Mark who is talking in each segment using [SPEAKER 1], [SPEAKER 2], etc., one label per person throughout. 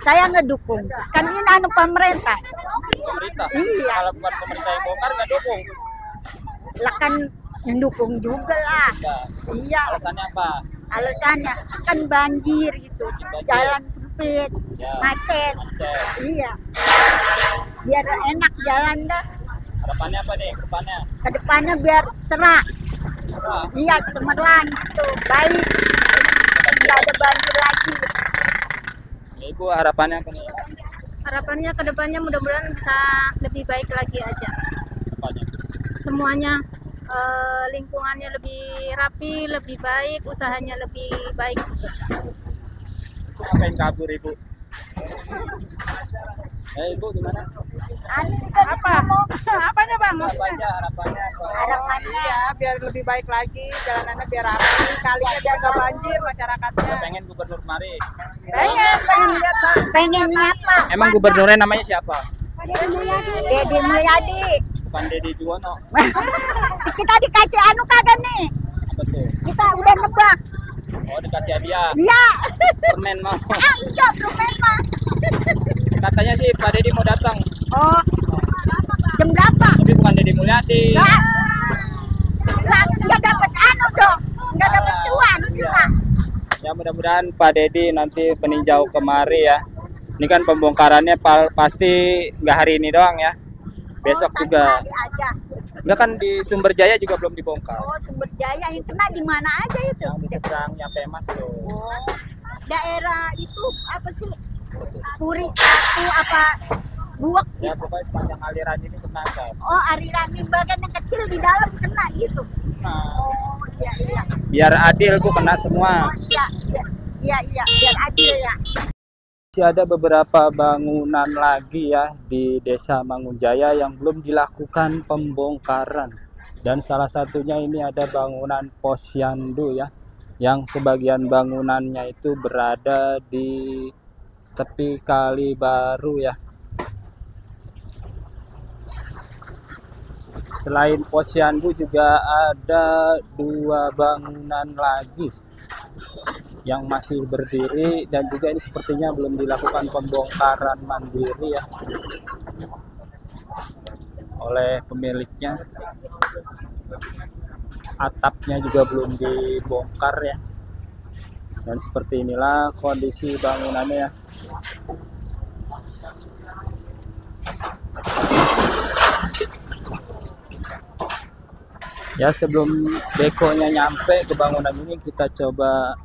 [SPEAKER 1] Saya ngedukung. Kan ini anu pemerintah.
[SPEAKER 2] Pemerintah.
[SPEAKER 1] Iya.
[SPEAKER 2] Kalau bukan pemerintah yang bongkar nggak dukung.
[SPEAKER 1] Lah kan mendukung juga lah.
[SPEAKER 2] Enggak.
[SPEAKER 1] Iya.
[SPEAKER 2] Alasannya apa?
[SPEAKER 1] Alasannya kan banjir gitu.
[SPEAKER 2] Banjir.
[SPEAKER 1] Jalan sempit,
[SPEAKER 2] Ya.
[SPEAKER 1] macet.
[SPEAKER 2] Macet.
[SPEAKER 1] Iya. Biar enak jalan dah.
[SPEAKER 2] Harapannya apa nih ke depannya?
[SPEAKER 1] Kedepannya biar cerah.
[SPEAKER 2] Wah,
[SPEAKER 1] Iya, cemerlang gitu. Baik. Nggak ada banjir lagi.
[SPEAKER 2] ya, Ibu harapannya apa nih?
[SPEAKER 3] Harapannya ke depannya mudah-mudahan bisa lebih baik lagi aja.
[SPEAKER 2] Depannya.
[SPEAKER 3] Semuanya lingkungannya lebih rapi, lebih baik, usahanya lebih baik.
[SPEAKER 2] Ngapain kabur Ibu? Ibu gimana?
[SPEAKER 3] Apa? Apanya Bang?
[SPEAKER 2] Harapannya apa?
[SPEAKER 1] Harapannya
[SPEAKER 3] Iya, biar lebih baik lagi, jalanannya biar rapi, kalinya biar nggak banjir masyarakatnya.
[SPEAKER 2] Pengen gubernur mari.
[SPEAKER 3] Pengen lihat Bang.
[SPEAKER 1] pengennya apa?
[SPEAKER 2] Emang gubernurnya namanya siapa?
[SPEAKER 1] Deddy Mulyadi.
[SPEAKER 2] Bukan Deddy Juwono.
[SPEAKER 1] Kita dikasih anu kagak nih?
[SPEAKER 2] Apa tuh?
[SPEAKER 1] Kita udah nebak.
[SPEAKER 2] Oh, dikasih hadiah.
[SPEAKER 1] Iya.
[SPEAKER 2] Permen mau.
[SPEAKER 1] Enggak, belum memang.
[SPEAKER 2] Katanya sih Pak Deddy mau datang.
[SPEAKER 1] Oh. Jam berapa?
[SPEAKER 2] Tapi bukan Deddy Mulyadi.
[SPEAKER 1] Enggak. Enggak dapat anu dong. Enggak dapat cuan kita.
[SPEAKER 2] Ya mudah-mudahan Pak Deddy nanti peninjau kemari ya. Ini kan pembongkarannya pasti nggak hari ini doang ya. Besok
[SPEAKER 1] satu
[SPEAKER 2] juga.
[SPEAKER 1] hari aja.
[SPEAKER 2] Enggak kan di Sumber Jaya juga belum dibongkar.
[SPEAKER 1] Oh, Sumber Jaya yang kena di mana aja itu?
[SPEAKER 2] Yang di seberang nyampe Mas tuh.
[SPEAKER 1] Oh. Daerah itu apa sih? Puri satu apa? Buak
[SPEAKER 2] Ya
[SPEAKER 1] gitu.
[SPEAKER 2] pokoknya sepanjang aliran ini kena kan.
[SPEAKER 1] Oh, aliran bagian yang kecil di dalam kena gitu.
[SPEAKER 2] Nah,
[SPEAKER 1] Oh, iya iya.
[SPEAKER 2] biar adil tuh kena semua.
[SPEAKER 1] Oh, iya iya. Iya iya, biar adil ya.
[SPEAKER 2] Masih ada beberapa bangunan lagi ya di Desa Mangunjaya yang belum dilakukan pembongkaran. Dan salah satunya ini ada bangunan Posyandu ya, yang sebagian bangunannya itu berada di tepi Kali Baru ya. Selain Posyandu juga ada 2 bangunan lagi yang masih berdiri dan juga ini sepertinya belum dilakukan pembongkaran mandiri ya oleh pemiliknya. Atapnya juga belum dibongkar ya, dan seperti inilah kondisi bangunannya ya. Ya sebelum bekonya nyampe ke bangunan ini kita coba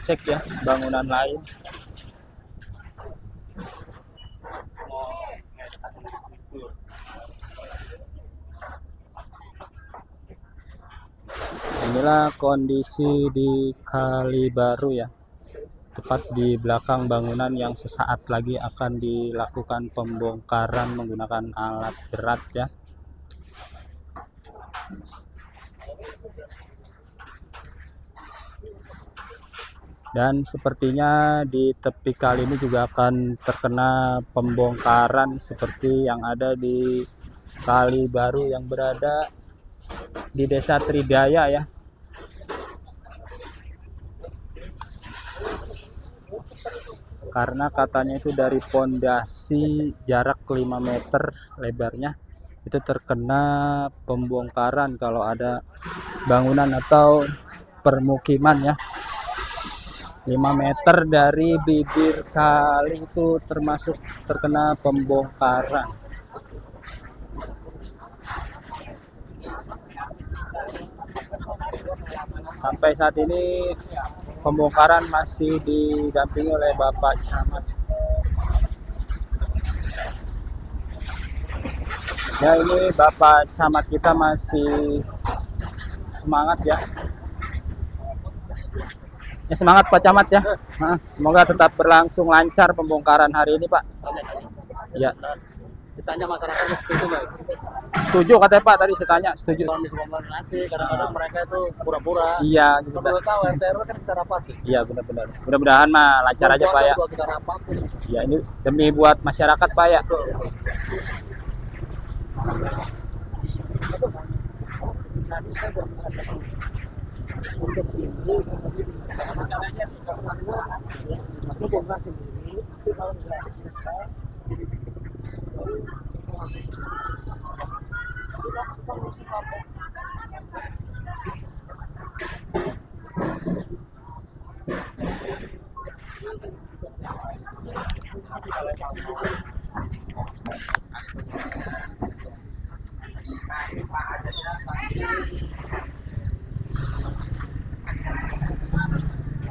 [SPEAKER 2] cek ya bangunan lain. Inilah kondisi di Kali Baru ya, tepat di belakang bangunan yang sesaat lagi akan dilakukan pembongkaran menggunakan alat berat ya. Dan sepertinya di tepi kali ini juga akan terkena pembongkaran seperti yang ada di Kali Baru yang berada di Desa Tridaya ya. Karena katanya itu dari pondasi jarak 5 meter lebarnya itu terkena pembongkaran kalau ada bangunan atau permukiman ya. 5 meter dari bibir kali itu termasuk terkena pembongkaran. Sampai saat ini pembongkaran masih didampingi oleh Bapak Camat. Ya ini Bapak Camat kita masih semangat ya. Ya semangat Pak Camat ya. Semoga tetap berlangsung lancar pembongkaran hari ini Pak. Ya.
[SPEAKER 4] Ditanya masyarakat setuju nggak?
[SPEAKER 2] Setuju katanya Pak tadi saya tanya, setuju.
[SPEAKER 4] Kalau misalnya kadang-kadang mereka itu pura-pura.
[SPEAKER 2] Iya, gitu
[SPEAKER 4] Kita perlu tahu RT RW kan kita rapati.
[SPEAKER 2] Iya benar-benar. Mudah-mudahan mah lancar aja Pak ya.
[SPEAKER 4] Kita rapati.
[SPEAKER 2] Ya ini demi buat masyarakat Pak ya.
[SPEAKER 5] untuk ini seperti itu bongkar sendiri, tapi kalau nggak selesai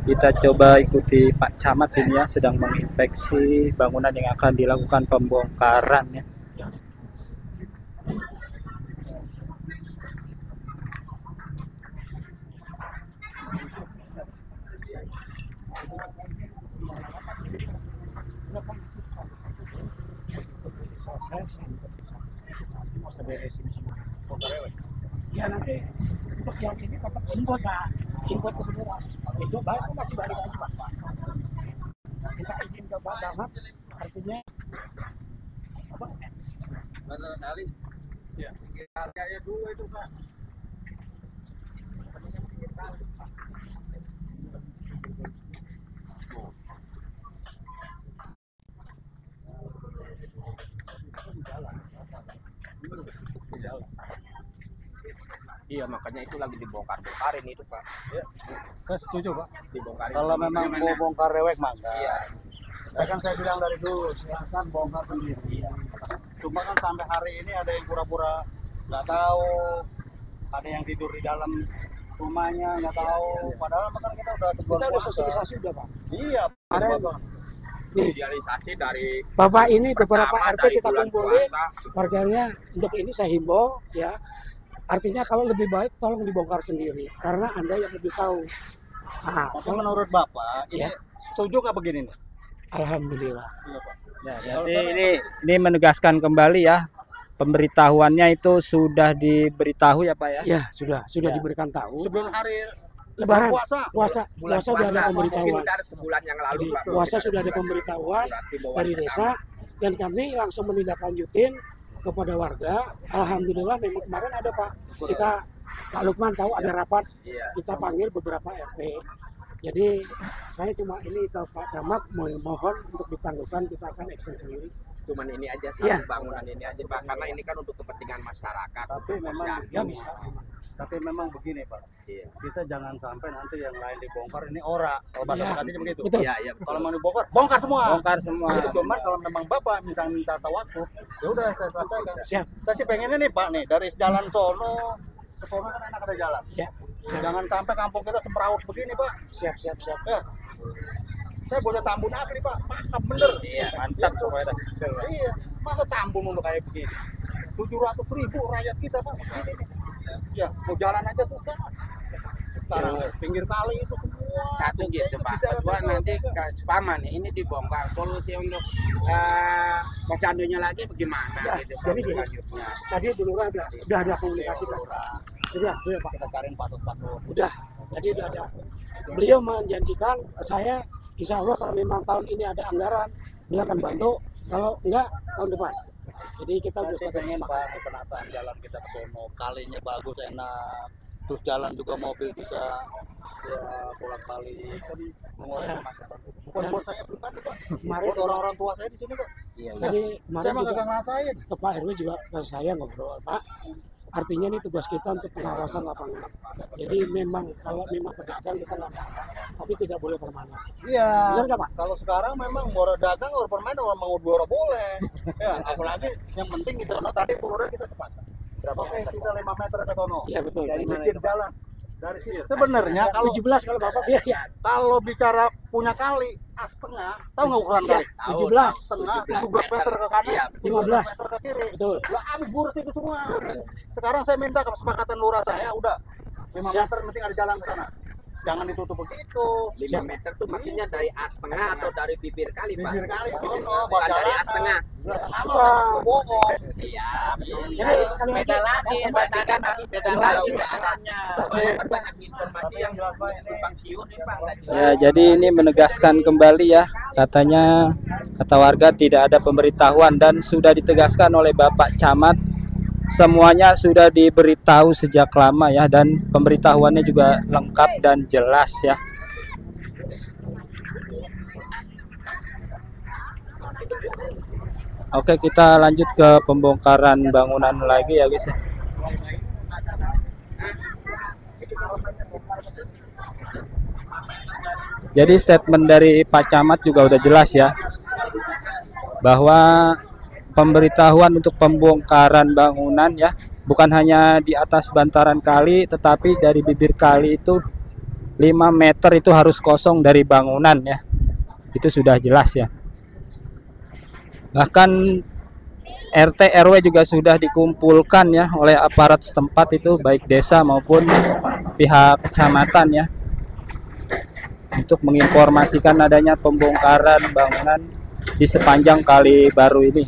[SPEAKER 2] kita coba ikuti Pak Camat ini ya, sedang menginspeksi bangunan yang akan dilakukan pembongkaran ya.
[SPEAKER 5] ya nanti untuk yang ini tetap input Pak, input kebenaran itu baru masih balik lagi Pak. Kita izin ke Pak Camat, artinya apa?
[SPEAKER 4] Benar kali. Ya. Harganya dulu itu Pak.
[SPEAKER 6] Iya, makanya itu lagi dibongkar-bongkarin itu Pak.
[SPEAKER 4] Ya. Saya setuju Pak.
[SPEAKER 6] Dibongkarin.
[SPEAKER 4] Kalau memang mau bongkar rewek mah enggak.
[SPEAKER 6] Iya.
[SPEAKER 4] Saya bilang dari dulu, silakan bongkar sendiri.
[SPEAKER 6] Iya.
[SPEAKER 4] Cuma kan sampai hari ini ada yang pura-pura nggak tahu, ada yang tidur di dalam rumahnya nggak tahu. Padahal kan kita udah sebulan
[SPEAKER 5] Kita udah
[SPEAKER 4] puasa.
[SPEAKER 5] sosialisasi udah Pak.
[SPEAKER 4] Iya.
[SPEAKER 5] Kemarin
[SPEAKER 4] Pak.
[SPEAKER 6] Sosialisasi dari
[SPEAKER 5] Bapak ini beberapa
[SPEAKER 6] pertama
[SPEAKER 5] RT
[SPEAKER 6] dari
[SPEAKER 5] kita
[SPEAKER 6] bulan
[SPEAKER 5] kumpulin,
[SPEAKER 6] puasa.
[SPEAKER 5] warganya untuk ini saya himbau ya. Artinya kalau lebih baik tolong dibongkar sendiri karena Anda yang lebih tahu. Nah,
[SPEAKER 4] Tapi
[SPEAKER 5] kalau
[SPEAKER 4] menurut Bapak, ini
[SPEAKER 5] Ya.
[SPEAKER 4] setuju nggak begini nih?
[SPEAKER 5] alhamdulillah.
[SPEAKER 4] Iya Pak.
[SPEAKER 2] Ya,
[SPEAKER 4] Kalau
[SPEAKER 2] jadi
[SPEAKER 4] saya-
[SPEAKER 2] ini menegaskan kembali ya, pemberitahuannya itu sudah diberitahu ya Pak ya.
[SPEAKER 5] Ya, sudah
[SPEAKER 2] Ya.
[SPEAKER 5] diberikan tahu.
[SPEAKER 4] Sebelum hari
[SPEAKER 5] Lebaran,
[SPEAKER 4] puasa.
[SPEAKER 5] puasa
[SPEAKER 6] Bulan
[SPEAKER 5] sudah ada
[SPEAKER 6] puasa, mungkin
[SPEAKER 5] pemberitahuan.
[SPEAKER 6] udah sebulan yang lalu
[SPEAKER 5] Jadi,
[SPEAKER 6] Pak.
[SPEAKER 5] puasa sudah ada pemberitahuan dari desa dan kami langsung menindaklanjutin kepada warga. Alhamdulillah memang kemarin ada Pak. Kita Pak Lukman tahu ada rapat,
[SPEAKER 6] Iya.
[SPEAKER 5] kita panggil beberapa RT. Jadi saya cuma ini ke Pak Camat mohon untuk ditangguhkan, kita akan action sendiri.
[SPEAKER 6] Cuman ini aja
[SPEAKER 5] Iya.
[SPEAKER 6] satu bangunan ini aja Pak, karena ini kan untuk kepentingan masyarakat.
[SPEAKER 4] Tapi
[SPEAKER 6] untuk
[SPEAKER 4] memang
[SPEAKER 6] posyandu.
[SPEAKER 5] Ya bisa.
[SPEAKER 4] Tapi memang begini Pak,
[SPEAKER 6] Iya.
[SPEAKER 4] kita jangan sampai nanti yang lain dibongkar ini ora. Kalau bahasa
[SPEAKER 5] Ya.
[SPEAKER 4] Bekasinya begitu.
[SPEAKER 5] Betul.
[SPEAKER 6] Iya, iya.
[SPEAKER 4] Kalau mau dibongkar, bongkar semua.
[SPEAKER 2] Bongkar semua.
[SPEAKER 4] Cuma kalau memang Bapak minta tawakuf, ya udah saya selesaikan.
[SPEAKER 5] Siap.
[SPEAKER 4] Saya sih pengennya nih Pak nih dari jalan sono ke sono kan enak ada jalan.
[SPEAKER 5] Ya. Siap.
[SPEAKER 4] Jangan sampai kampung kita semeraut begini Pak.
[SPEAKER 5] Siap.
[SPEAKER 4] Ya. Saya boleh Tambun Asri Pak, mantap bener.
[SPEAKER 6] Iya,
[SPEAKER 2] Mantap pokoknya.
[SPEAKER 4] Iya, masa Tambun untuk kayak begini. 700.000 rakyat kita Pak begini nih. Ya, mau jalan aja susah. Sekarang pinggir kali itu semua.
[SPEAKER 7] Satu gitu Pak,
[SPEAKER 4] Bicara
[SPEAKER 7] kedua
[SPEAKER 4] teknologi
[SPEAKER 7] nanti
[SPEAKER 4] kan.
[SPEAKER 7] ke Spama nih, ini dibongkar, solusi untuk posyandunya lagi bagaimana
[SPEAKER 5] Ya,
[SPEAKER 7] gitu Pak,
[SPEAKER 5] jadi gini.
[SPEAKER 7] selanjutnya.
[SPEAKER 5] Tadi dulu udah ada komunikasi Pak. Sudah Pak.
[SPEAKER 4] Kita cariin pasus-pasus.
[SPEAKER 5] Udah. Jadi udah ada. Beliau menjanjikan saya insya Allah kalau memang tahun ini ada anggaran, dia akan bantu. Kalau enggak tahun depan. Jadi kita
[SPEAKER 4] Saya
[SPEAKER 5] udah
[SPEAKER 4] sih
[SPEAKER 5] sepakat.
[SPEAKER 4] pengen Pak penataan jalan kita ke sono, kalinya bagus enak. Terus jalan juga mobil bisa ya bolak-balik kan mengurangi
[SPEAKER 5] Ya.
[SPEAKER 4] kemacetan. Bukan buat saya pribadi Pak,
[SPEAKER 5] Kemarin
[SPEAKER 4] buat orang-orang tua saya di sini kok.
[SPEAKER 5] Jadi kemarin
[SPEAKER 4] Saya mah
[SPEAKER 5] juga
[SPEAKER 4] kagak ngerasain.
[SPEAKER 5] ke Pak RW juga ke saya ngobrol Pak. Artinya ini tugas kita untuk pengawasan lapangan. Jadi memang kalau memang pedagang kita nggak apa, tapi tidak boleh permanen.
[SPEAKER 4] Iya.
[SPEAKER 5] Benar nggak Pak?
[SPEAKER 4] Kalau sekarang memang mau dagang, orang permain, orang mau dua boleh. Ya, apalagi yang penting di sono tadi pururnya kita cepat. Berapa meter? Kita 5 meter ke sono.
[SPEAKER 5] Iya betul.
[SPEAKER 4] Dari bikin jalan. Dari sini. Sebenarnya kalau
[SPEAKER 5] 17 kalau Bapak biar ya.
[SPEAKER 4] kalau bicara punya kali setengah, tahu nggak ukuran
[SPEAKER 5] Iya,
[SPEAKER 4] kali?
[SPEAKER 5] 17.
[SPEAKER 4] Setengah, 17 meter ke kanan,
[SPEAKER 6] Iya,
[SPEAKER 5] 15.
[SPEAKER 4] meter ke kiri.
[SPEAKER 5] Betul.
[SPEAKER 4] Lah habis burus itu semua. Sekarang saya minta kesepakatan lurah saya udah 5
[SPEAKER 5] Siap.
[SPEAKER 4] meter penting ada jalan ke sana. Jangan ditutup begitu.
[SPEAKER 6] 5 meter tuh maksudnya dari A setengah atau dari bibir kali Pak?
[SPEAKER 4] Bibir kali sono
[SPEAKER 6] Bukan
[SPEAKER 4] buat
[SPEAKER 6] dari A
[SPEAKER 4] jalan.
[SPEAKER 6] setengah.
[SPEAKER 5] Wah.
[SPEAKER 4] Bohong.
[SPEAKER 6] Siap.
[SPEAKER 5] Jadi sekali lagi
[SPEAKER 7] Beda lagi,
[SPEAKER 6] Berarti kan beda
[SPEAKER 5] Terima
[SPEAKER 6] lagi
[SPEAKER 5] kasih.
[SPEAKER 6] keadaannya. Soalnya banyak informasi yang simpang siur nih Pak.
[SPEAKER 2] Ya, jadi ini menegaskan kembali ya, katanya kata warga tidak ada pemberitahuan dan sudah ditegaskan oleh Bapak Camat semuanya sudah diberitahu sejak lama ya, dan pemberitahuannya juga lengkap dan jelas ya. Oke, kita lanjut ke pembongkaran bangunan lagi ya guys ya. Jadi statement dari Pak Camat juga udah jelas ya, bahwa pemberitahuan untuk pembongkaran bangunan ya, bukan hanya di atas bantaran kali, tetapi dari bibir kali itu 5 meter itu harus kosong dari bangunan ya. Itu sudah jelas ya. Bahkan RT RW juga sudah dikumpulkan ya oleh aparat setempat itu, baik desa maupun pihak kecamatan ya, untuk menginformasikan adanya pembongkaran bangunan di sepanjang kali baru ini.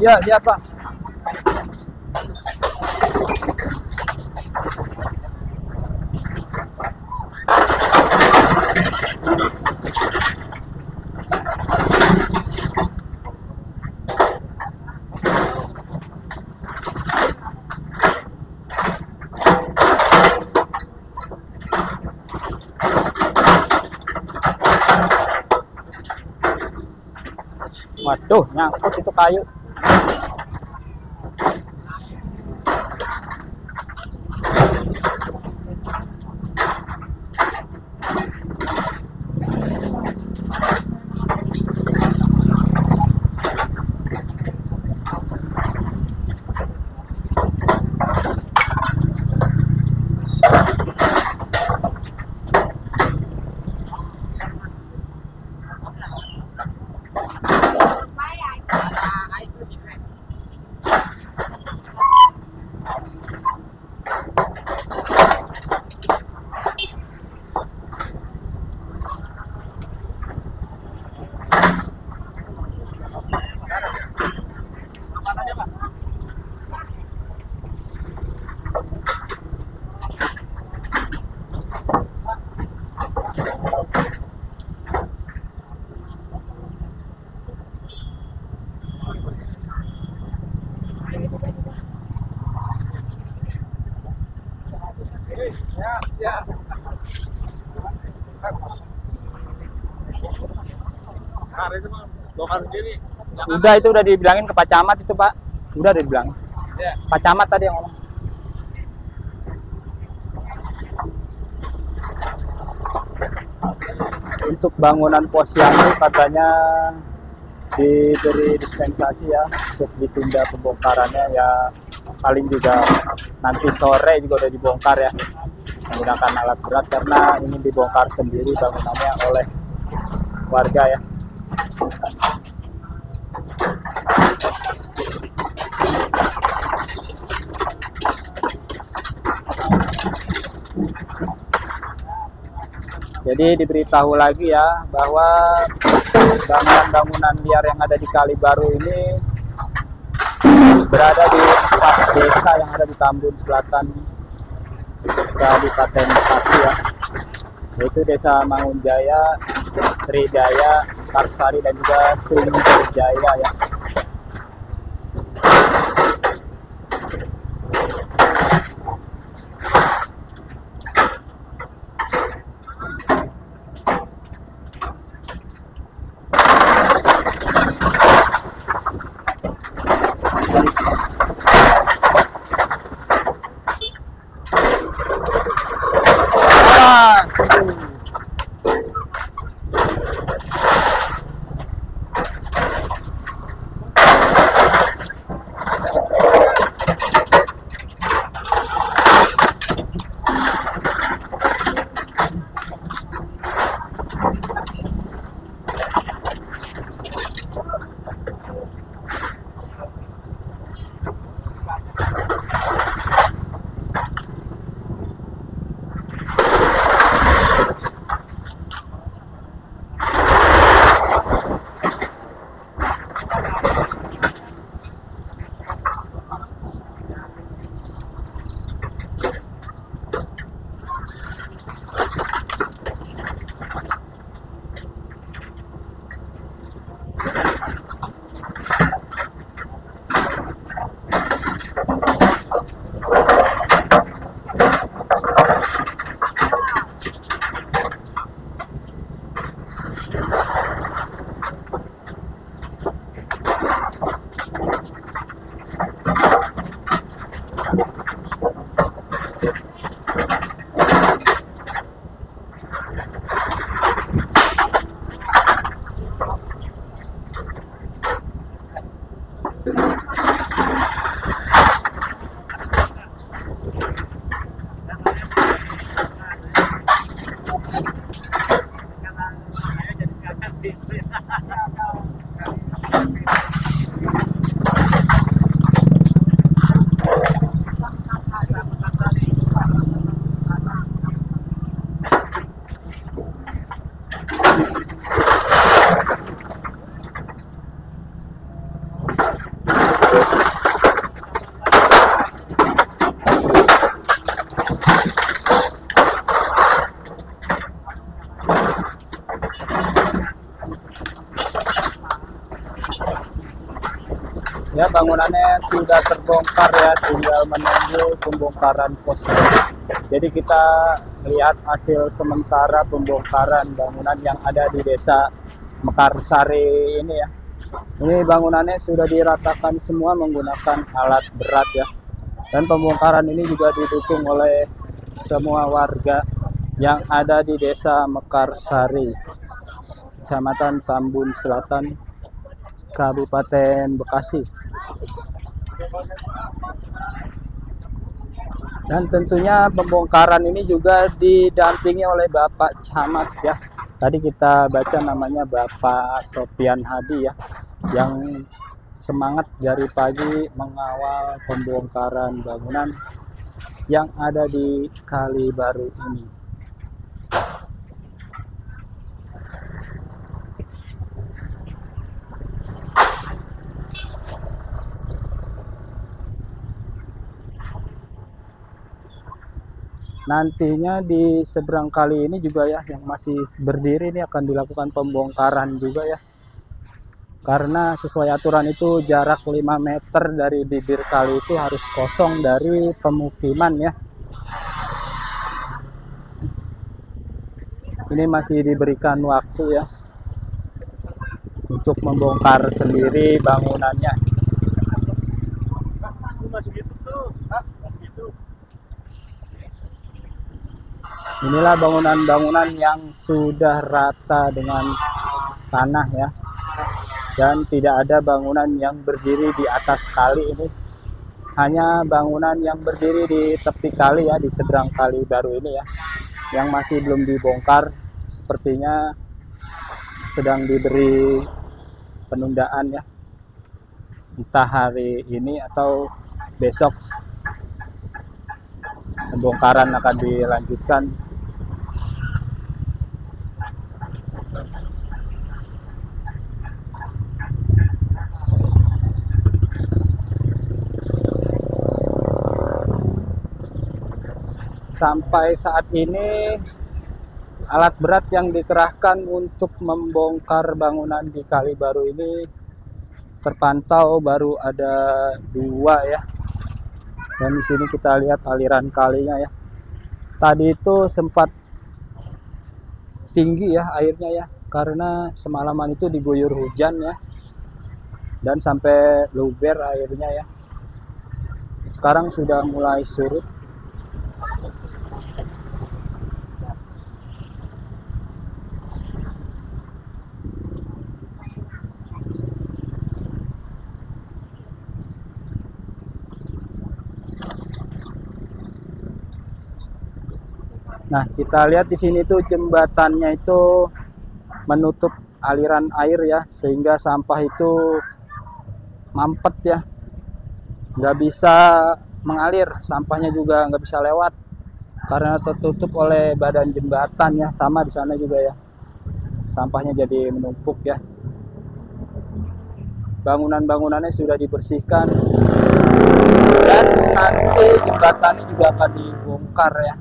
[SPEAKER 2] Iya, iya Pak. Waduh, nyangkut itu kayu. Udah, itu udah dibilangin ke Pak Camat itu Pak. Udah dibilang.
[SPEAKER 7] Ya.
[SPEAKER 2] Pak Camat tadi yang ngomong. Untuk bangunan posyandu katanya diberi dispensasi ya untuk ditunda pembongkarannya ya, paling juga nanti sore juga udah dibongkar ya menggunakan alat berat, karena ingin dibongkar sendiri bangunannya oleh warga ya. Jadi diberitahu lagi ya bahwa bangunan-bangunan liar yang ada di Kali Baru ini berada di 4 desa yang ada di Tambun Selatan, Kabupaten Bekasi ya, yaitu Desa Mangunjaya, Tridaya, Karsari, dan juga Sumberjaya ya. Ya, bangunannya sudah terbongkar ya, tinggal menunggu pembongkaran posko. Jadi kita lihat hasil sementara pembongkaran bangunan yang ada di Desa Mekarsari ini ya. Ini bangunannya sudah diratakan semua menggunakan alat berat ya. Dan pembongkaran ini juga didukung oleh semua warga yang ada di Desa Mekarsari, Kecamatan Tambun Selatan, Kabupaten Bekasi. Dan tentunya pembongkaran ini juga didampingi oleh Bapak Camat ya. Tadi kita baca namanya Bapak Sofian Hadi ya, yang semangat dari pagi mengawal pembongkaran bangunan yang ada di Kali Baru ini. Nantinya di seberang kali ini juga ya, yang masih berdiri ini akan dilakukan pembongkaran juga ya. Karena sesuai aturan itu jarak 5 meter dari bibir kali itu harus kosong dari pemukiman ya. Ini masih diberikan waktu ya untuk membongkar sendiri bangunannya. Inilah bangunan-bangunan yang sudah rata dengan tanah ya. Dan tidak ada bangunan yang berdiri di atas kali ini. Hanya bangunan yang berdiri di tepi kali ya, di seberang Kali Baru ini ya, yang masih belum dibongkar. Sepertinya sedang diberi penundaan ya, entah hari ini atau besok pembongkaran akan dilanjutkan. Sampai saat ini alat berat yang dikerahkan untuk membongkar bangunan di Kali Baru ini terpantau baru ada 2 ya. Dan di sini kita lihat aliran kalinya ya. Tadi itu sempat tinggi ya airnya ya, karena semalaman itu diguyur hujan ya. Dan sampai luber airnya ya. Sekarang sudah mulai surut. Nah, kita lihat di sini tuh jembatannya itu menutup aliran air ya, sehingga sampah itu mampet ya, nggak bisa mengalir, sampahnya juga nggak bisa lewat karena tertutup oleh badan jembatan ya. Sama di sana juga ya, sampahnya jadi menumpuk ya. Bangunan-bangunannya sudah dibersihkan dan nanti jembatannya juga akan dibongkar ya,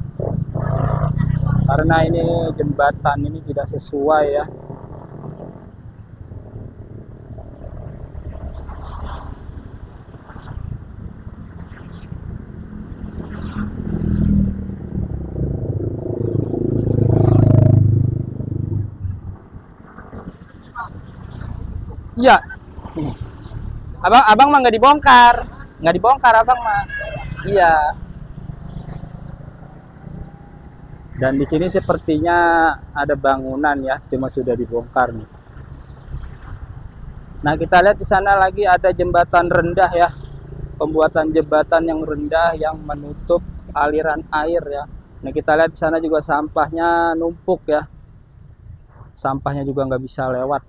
[SPEAKER 2] karena ini jembatan ini tidak sesuai ya. Iya. Abang mah nggak dibongkar abang mah. Iya. Dan di sini sepertinya ada bangunan ya, cuma sudah dibongkar nih. Nah, kita lihat di sana lagi ada jembatan rendah ya. Pembuatan jembatan yang rendah yang menutup aliran air ya. Nah, kita lihat di sana juga sampahnya numpuk ya. Sampahnya juga nggak bisa lewat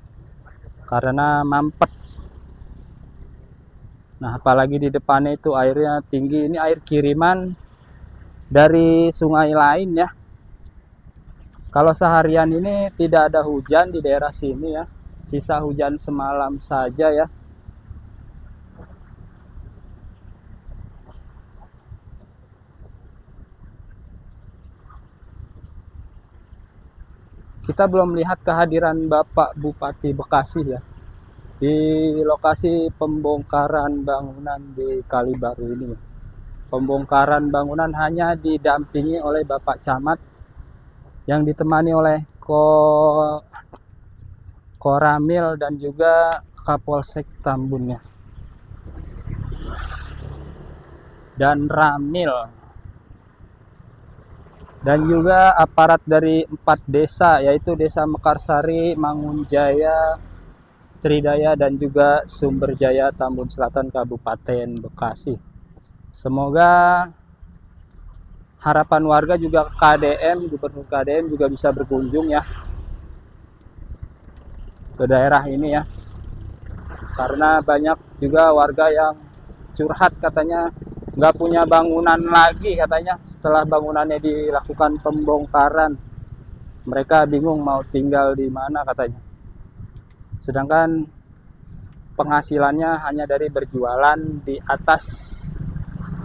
[SPEAKER 2] karena mampet. Nah, apalagi di depannya itu airnya tinggi. Ini air kiriman dari sungai lain ya. Kalau seharian ini tidak ada hujan di daerah sini ya, sisa hujan semalam saja ya. Kita belum melihat kehadiran Bapak Bupati Bekasi ya. di lokasi pembongkaran bangunan di Kali Baru ini. Pembongkaran bangunan hanya didampingi oleh Bapak Camat yang ditemani oleh Koramil dan juga Kapolsek Tambun ya. Dan Ramil. Dan juga aparat dari 4 desa, yaitu Desa Mekarsari, Mangunjaya, Tridaya, dan juga Sumberjaya, Tambun Selatan, Kabupaten Bekasi. Semoga harapan warga juga KDM, Gubernur KDM juga bisa berkunjung ya ke daerah ini ya. Karena banyak juga warga yang curhat katanya nggak punya bangunan lagi katanya setelah bangunannya dilakukan pembongkaran. Mereka bingung mau tinggal di mana katanya. Sedangkan penghasilannya hanya dari berjualan di atas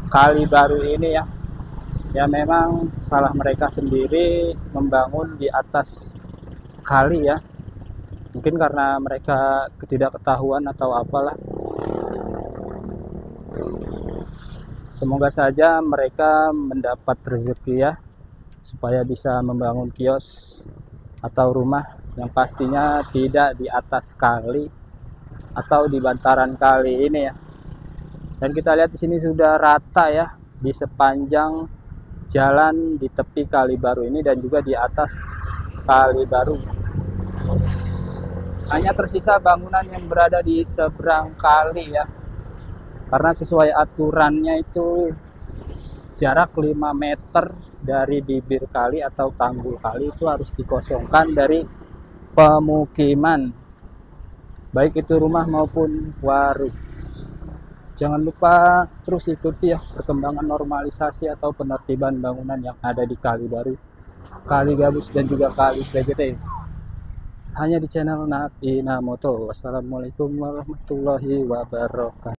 [SPEAKER 2] Kali Baru ini ya. Ya memang salah mereka sendiri membangun di atas kali ya. Mungkin karena mereka ketidaktahuan atau apalah. Semoga saja mereka mendapat rezeki ya, supaya bisa membangun kios atau rumah yang pastinya tidak di atas kali atau di bantaran kali ini ya. Dan kita lihat di sini sudah rata ya di sepanjang jalan di tepi Kali Baru ini dan juga di atas Kali Baru. Hanya tersisa bangunan yang berada di seberang kali ya. Karena sesuai aturannya itu jarak 5 meter dari bibir kali atau tanggul kali itu harus dikosongkan dari pemukiman. Baik itu rumah maupun warung. Jangan lupa terus ikuti ya perkembangan normalisasi atau penertiban bangunan yang ada di Kali Baru, Kali Gabus, dan juga Kali PGT. Hanya di channel Nat Inamoto. Wassalamualaikum warahmatullahi wabarakatuh.